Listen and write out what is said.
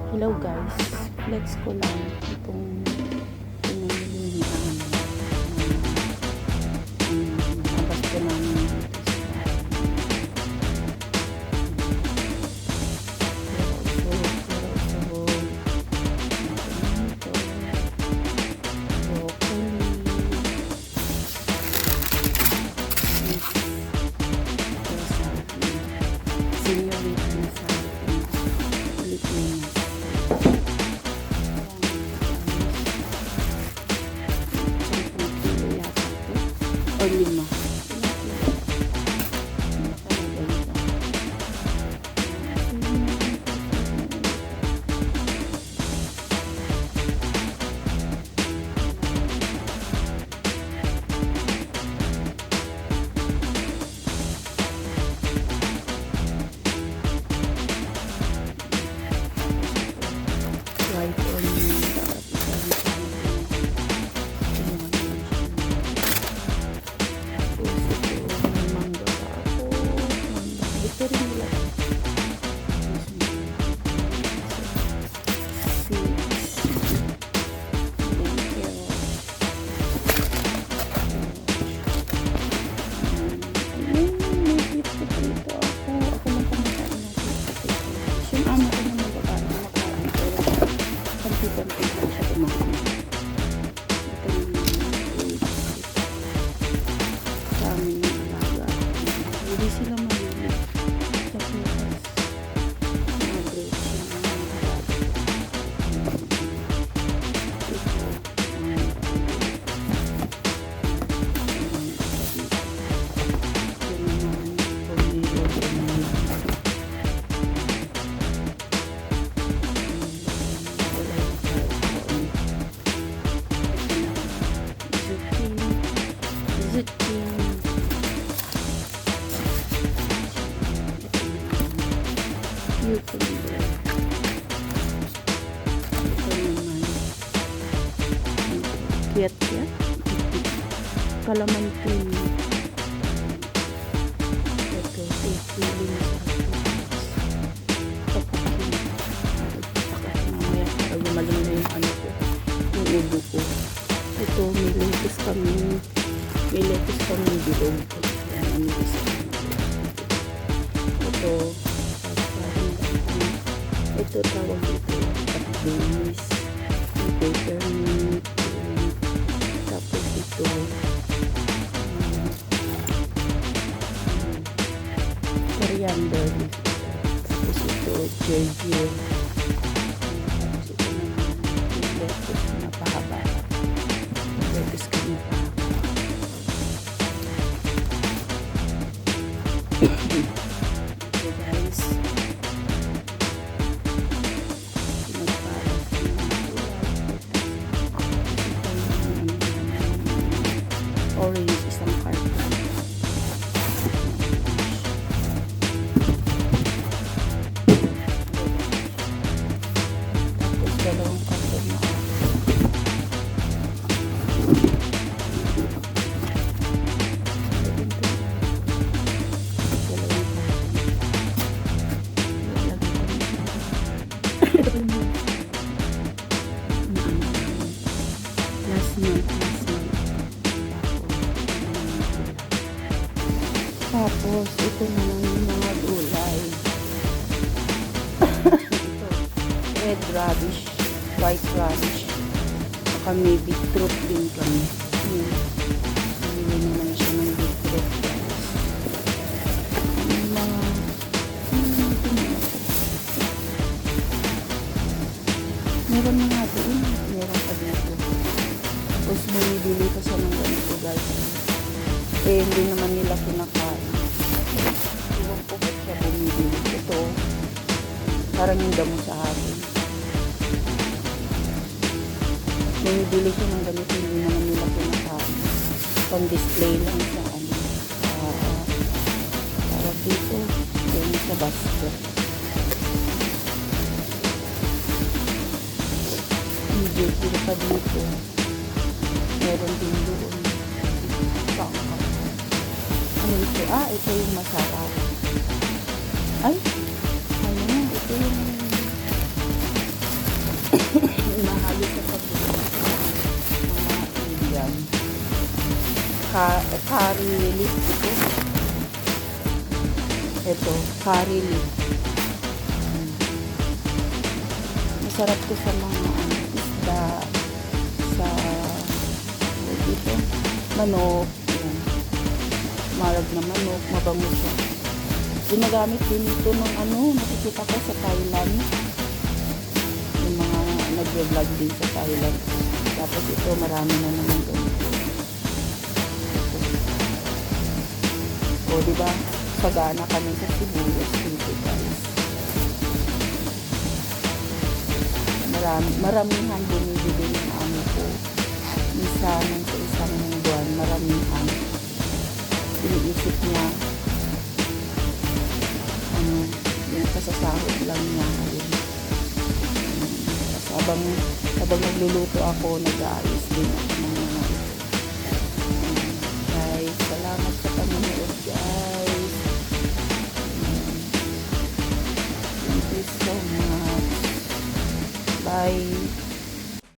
Hello guys, flex ko lang itong pinanilihan nabas ko namin dito sa seniorita na sa Pilipinas. O 5. White onion. Ito rin nila. Cucumber. Ito naman. Kiyat-kiyat. Kalamantin. Ito, siling sa papakin. Papakin mamaya para gumaling na yung ano ko. Yung ubo ko. Ito, may lettuce kami. May lettuce kami bilog. Yan, ito, ito tawag dito patamis, peppermint, tapos ito coriander, tapos ito gergelim, tapos ito naman yung lettuce na pahaba, lettuce ka na pahaba. So guys, orange, isang carton. Tapos dalawang carton na last month. Tapos, ito naman yung mga gulay. Ito, red radish, white radish. Saka may beetroot din kami. Hindi naman siya ng beetroot. Yung mga meron na nga doon. Meron pa dito. Tapos, bumibili pa siya ng ganito guys. Eh, hindi naman nila kinakain. Iwan ko ba't siya bumibili. Ito, parang yung damo sa akin. Bumibili siya ng ganito, hindi naman nila kinakain. Pang-display lang sa ano. Tawag dito, doon sa basket. Hindi, sila pa dito. Meron din doon. Ano ito? Ito yung masarap. Ay, ano yan? Ito yung curry leaf ito. Ito, curry leaf. Masarap to sa mga isda, sa dito, manok. Yan. Marag na manok, mabango siya. Ginagamit din ito ng nakikita ko sa Thailand. Yung mga nag-vlog din sa Thailand. Tapos ito, marami na naman ganito. O, diba? Sagana kami sa sibuyas dito, guys. Maramihan bumibili ng amo ko. Minsan sa isang buwan, maramihan. Iniisip niya, yung kasasahod lang niya. Habang nagluluto ako, nag-aayos din ako ng mga ito. Guys, salamat sa panonood, guys. Thank you so much. Bye.